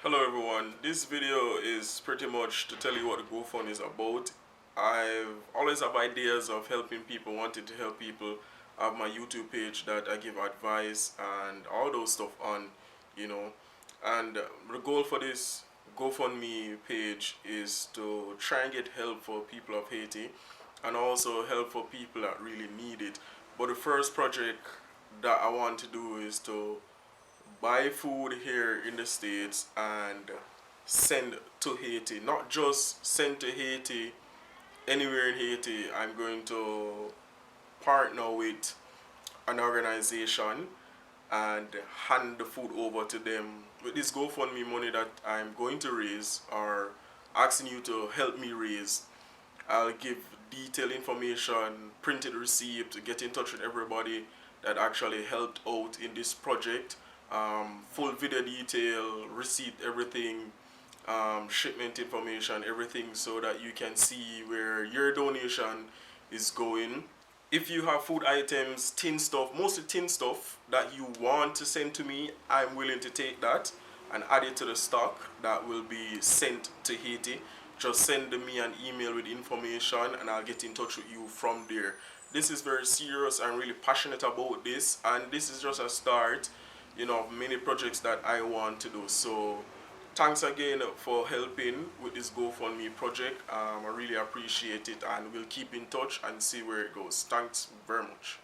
Hello everyone, this video is pretty much to tell you what the GoFundMe is about. I've always have ideas of helping people, wanting to help people. I have my YouTube page that I give advice and all those stuff on, you know. And the goal for this GoFundMe page is to try and get help for people of Haiti and also help for people that really need it. But the first project that I want to do is to buy food here in the States and send to Haiti. Not just send to Haiti, anywhere in Haiti. I'm going to partner with an organization and hand the food over to them. With this GoFundMe money that I'm going to raise or asking you to help me raise, I'll give detailed information, printed receipt, get in touch with everybody that actually helped out in this project. Full video detail, receipt, everything, shipment information, everything, so that you can see where your donation is going. If you have food items, tin stuff, mostly tin stuff that you want to send to me, I'm willing to take that and add it to the stock that will be sent to Haiti. Just send me an email with information and I'll get in touch with you from there. This is very serious. I'm really passionate about this, and this is just a start, of many projects that I want to do. So thanks again for helping with this GoFundMe project. I really appreciate it, and we'll keep in touch and see where it goes. Thanks very much.